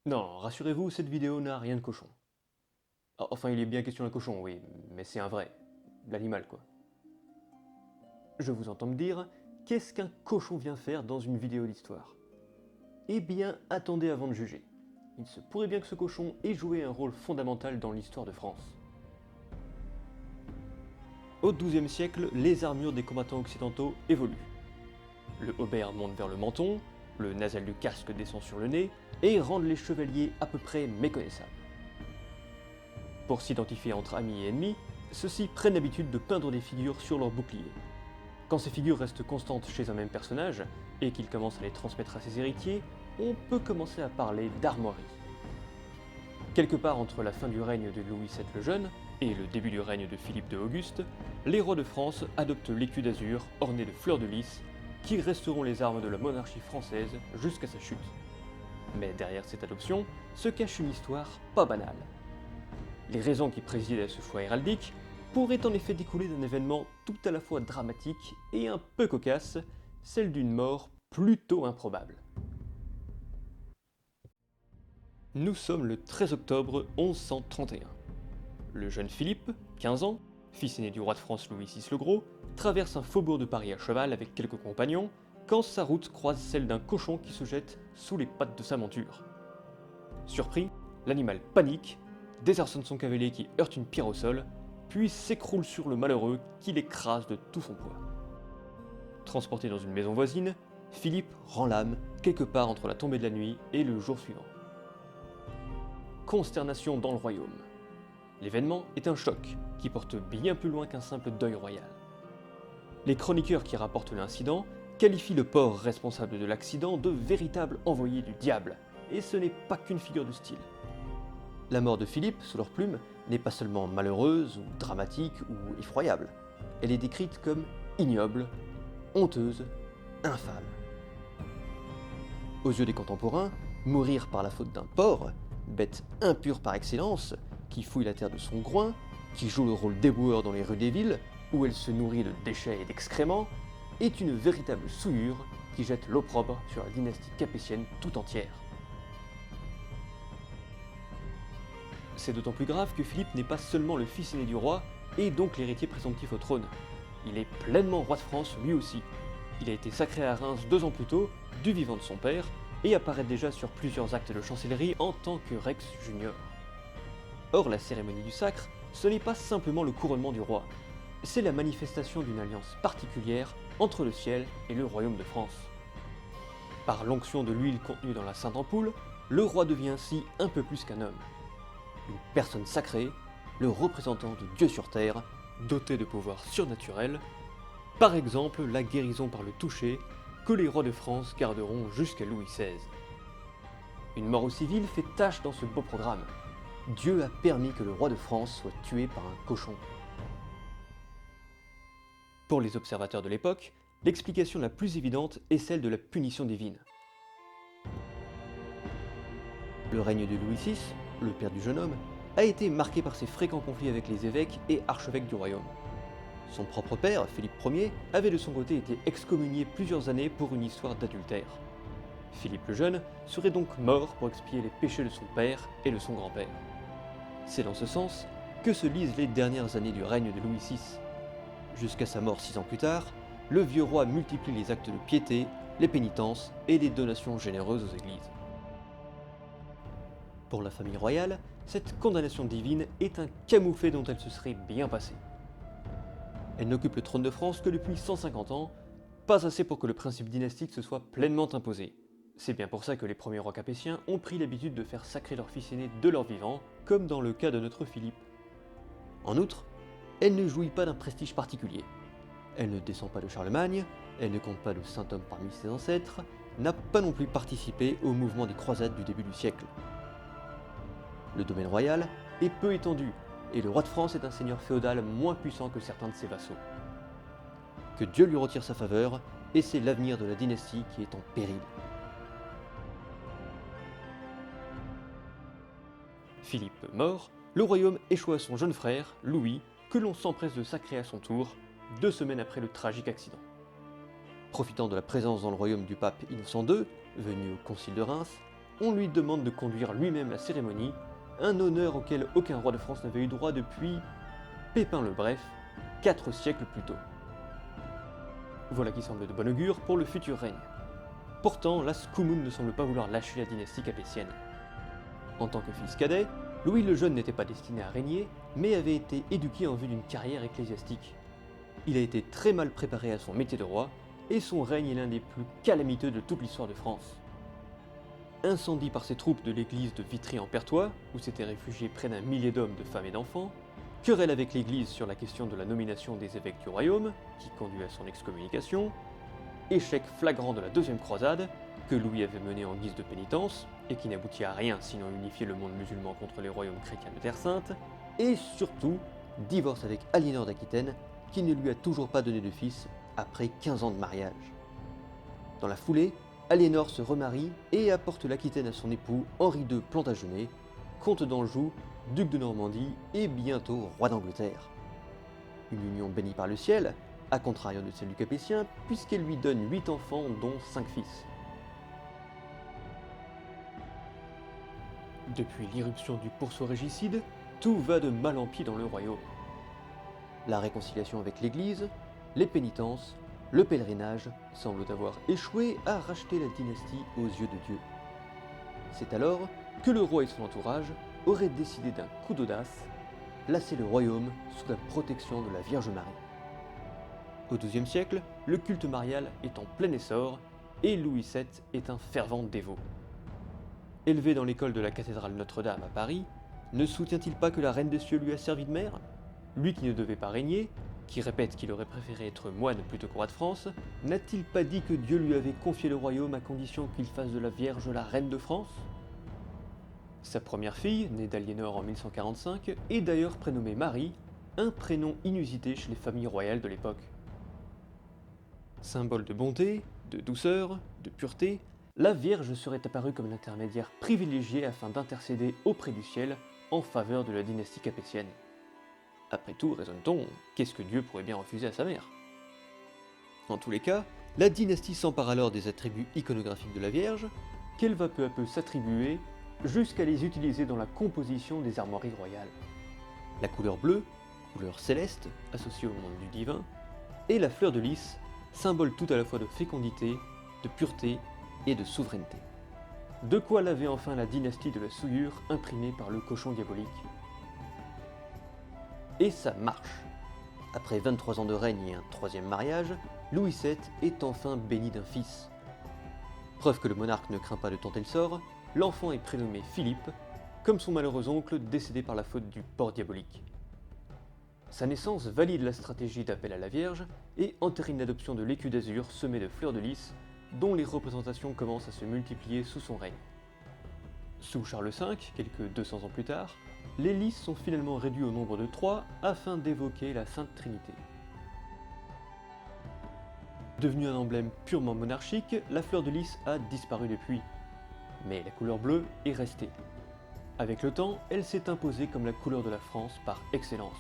Non, rassurez-vous, cette vidéo n'a rien de cochon. Enfin, il est bien question d'un cochon, oui, mais c'est un vrai. L'animal, quoi. Je vous entends me dire, qu'est-ce qu'un cochon vient faire dans une vidéo d'histoire? Eh bien, attendez avant de juger. Il se pourrait bien que ce cochon ait joué un rôle fondamental dans l'histoire de France. Au XIIe siècle, les armures des combattants occidentaux évoluent. Le haubert monte vers le menton, le nasal du casque descend sur le nez, et rendent les chevaliers à peu près méconnaissables. Pour s'identifier entre amis et ennemis, ceux-ci prennent l'habitude de peindre des figures sur leurs boucliers. Quand ces figures restent constantes chez un même personnage, et qu'il commence à les transmettre à ses héritiers, on peut commencer à parler d'armoirie. Quelque part entre la fin du règne de Louis VII le Jeune et le début du règne de Philippe II Auguste, les rois de France adoptent l'écu d'azur orné de fleurs de lys, qui resteront les armes de la monarchie française jusqu'à sa chute. Mais derrière cette adoption se cache une histoire pas banale. Les raisons qui président à ce choix héraldique pourraient en effet découler d'un événement tout à la fois dramatique et un peu cocasse, celle d'une mort plutôt improbable. Nous sommes le 13 octobre 1131. Le jeune Philippe, 15 ans, fils aîné du roi de France Louis VI le Gros, traverse un faubourg de Paris à cheval avec quelques compagnons quand sa route croise celle d'un cochon qui se jette sous les pattes de sa monture. Surpris, l'animal panique, désarçonne son cavalier qui heurte une pierre au sol, puis s'écroule sur le malheureux qui l'écrase de tout son poids. Transporté dans une maison voisine, Philippe rend l'âme quelque part entre la tombée de la nuit et le jour suivant. Consternation dans le royaume. L'événement est un choc qui porte bien plus loin qu'un simple deuil royal. Les chroniqueurs qui rapportent l'incident qualifient le porc responsable de l'accident de véritable envoyé du diable, et ce n'est pas qu'une figure de style. La mort de Philippe, sous leur plume, n'est pas seulement malheureuse, ou dramatique, ou effroyable. Elle est décrite comme ignoble, honteuse, infâme. Aux yeux des contemporains, mourir par la faute d'un porc, bête impure par excellence, qui fouille la terre de son groin, qui joue le rôle d'éboueur dans les rues des villes, où elle se nourrit de déchets et d'excréments, est une véritable souillure qui jette l'opprobre sur la dynastie capétienne tout entière. C'est d'autant plus grave que Philippe n'est pas seulement le fils aîné du roi, et donc l'héritier présomptif au trône. Il est pleinement roi de France lui aussi. Il a été sacré à Reims 2 ans plus tôt, du vivant de son père, et apparaît déjà sur plusieurs actes de chancellerie en tant que Rex Junior. Or, la cérémonie du sacre, ce n'est pas simplement le couronnement du roi, c'est la manifestation d'une alliance particulière entre le ciel et le royaume de France. Par l'onction de l'huile contenue dans la sainte ampoule, le roi devient ainsi un peu plus qu'un homme. Une personne sacrée, le représentant de Dieu sur terre, doté de pouvoirs surnaturels, par exemple la guérison par le toucher, que les rois de France garderont jusqu'à Louis XVI. Une mort au civil fait tache dans ce beau programme. Dieu a permis que le roi de France soit tué par un cochon. Pour les observateurs de l'époque, l'explication la plus évidente est celle de la punition divine. Le règne de Louis VI, le père du jeune homme, a été marqué par ses fréquents conflits avec les évêques et archevêques du royaume. Son propre père, Philippe Ier, avait de son côté été excommunié plusieurs années pour une histoire d'adultère. Philippe le Jeune serait donc mort pour expier les péchés de son père et de son grand-père. C'est dans ce sens que se lisent les dernières années du règne de Louis VI. Jusqu'à sa mort 6 ans plus tard, le vieux roi multiplie les actes de piété, les pénitences et les donations généreuses aux églises. Pour la famille royale, cette condamnation divine est un camouflet dont elle se serait bien passée. Elle n'occupe le trône de France que depuis 150 ans, pas assez pour que le principe dynastique se soit pleinement imposé. C'est bien pour ça que les premiers rois capétiens ont pris l'habitude de faire sacrer leur fils aîné de leur vivant, comme dans le cas de notre Philippe. En outre, elle ne jouit pas d'un prestige particulier. Elle ne descend pas de Charlemagne, elle ne compte pas de saint homme parmi ses ancêtres, n'a pas non plus participé au mouvement des croisades du début du siècle. Le domaine royal est peu étendu, et le roi de France est un seigneur féodal moins puissant que certains de ses vassaux. Que Dieu lui retire sa faveur, et c'est l'avenir de la dynastie qui est en péril. Philippe mort, le royaume échoua à son jeune frère, Louis, que l'on s'empresse de sacrer à son tour, 2 semaines après le tragique accident. Profitant de la présence dans le royaume du pape Innocent II, venu au concile de Reims, on lui demande de conduire lui-même la cérémonie, un honneur auquel aucun roi de France n'avait eu droit depuis Pépin le Bref, 4 siècles plus tôt. Voilà qui semble de bon augure pour le futur règne. Pourtant, la Scoumoun ne semble pas vouloir lâcher la dynastie capétienne. En tant que fils cadet, Louis le Jeune n'était pas destiné à régner, mais avait été éduqué en vue d'une carrière ecclésiastique. Il a été très mal préparé à son métier de roi, et son règne est l'un des plus calamiteux de toute l'histoire de France. Incendie par ses troupes de l'église de Vitry-en-Perthois, où s'étaient réfugiés près d'un millier d'hommes, de femmes et d'enfants, querelle avec l'église sur la question de la nomination des évêques du royaume, qui conduit à son excommunication, échec flagrant de la deuxième croisade, que Louis avait menée en guise de pénitence, et qui n'aboutit à rien sinon unifier le monde musulman contre les royaumes chrétiens de Terre Sainte, et surtout, divorce avec Aliénor d'Aquitaine, qui ne lui a toujours pas donné de fils après 15 ans de mariage. Dans la foulée, Aliénor se remarie et apporte l'Aquitaine à son époux Henri II Plantagenet, comte d'Anjou, duc de Normandie et bientôt roi d'Angleterre. Une union bénie par le ciel, à contrario de celle du Capétien, puisqu'elle lui donne 8 enfants dont 5 fils. Depuis l'irruption du pourceau régicide, tout va de mal en pis dans le royaume. La réconciliation avec l'Église, les pénitences, le pèlerinage semblent avoir échoué à racheter la dynastie aux yeux de Dieu. C'est alors que le roi et son entourage auraient décidé d'un coup d'audace, placer le royaume sous la protection de la Vierge Marie. Au XIIe siècle, le culte marial est en plein essor et Louis VII est un fervent dévot. Élevé dans l'école de la cathédrale Notre-Dame à Paris, ne soutient-il pas que la Reine des Cieux lui a servi de mère? Lui qui ne devait pas régner, qui répète qu'il aurait préféré être moine plutôt que roi de France, n'a-t-il pas dit que Dieu lui avait confié le royaume à condition qu'il fasse de la Vierge la Reine de France? Sa première fille, née d'Aliénor en 1145, est d'ailleurs prénommée Marie, un prénom inusité chez les familles royales de l'époque. Symbole de bonté, de douceur, de pureté, la Vierge serait apparue comme l'intermédiaire privilégié afin d'intercéder auprès du ciel en faveur de la dynastie capétienne. Après tout, raisonne-t-on, qu'est-ce que Dieu pourrait bien refuser à sa mère? En tous les cas, la dynastie s'empare alors des attributs iconographiques de la Vierge, qu'elle va peu à peu s'attribuer, jusqu'à les utiliser dans la composition des armoiries royales. La couleur bleue, couleur céleste, associée au monde du divin, et la fleur de lys, symbole tout à la fois de fécondité, de pureté et de souveraineté. De quoi laver enfin la dynastie de la souillure imprimée par le cochon diabolique. Et ça marche. Après 23 ans de règne et un troisième mariage, Louis VII est enfin béni d'un fils. Preuve que le monarque ne craint pas de tenter le sort, l'enfant est prénommé Philippe, comme son malheureux oncle décédé par la faute du porc diabolique. Sa naissance valide la stratégie d'appel à la Vierge et entérine l'adoption de l'écu d'azur semé de fleurs de lys, dont les représentations commencent à se multiplier sous son règne. Sous Charles V, quelques 200 ans plus tard, les lys sont finalement réduits au nombre de 3 afin d'évoquer la Sainte Trinité. Devenue un emblème purement monarchique, la fleur de lys a disparu depuis. Mais la couleur bleue est restée. Avec le temps, elle s'est imposée comme la couleur de la France par excellence.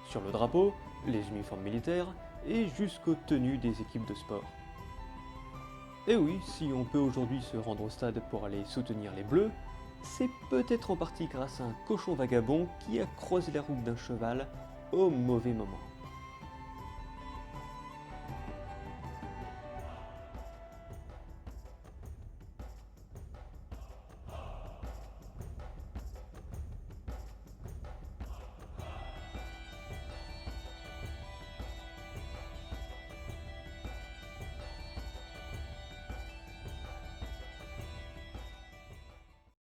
Sur le drapeau, les uniformes militaires et jusqu'aux tenues des équipes de sport. Et oui, si on peut aujourd'hui se rendre au stade pour aller soutenir les Bleus, c'est peut-être en partie grâce à un cochon vagabond qui a croisé la route d'un cheval au mauvais moment.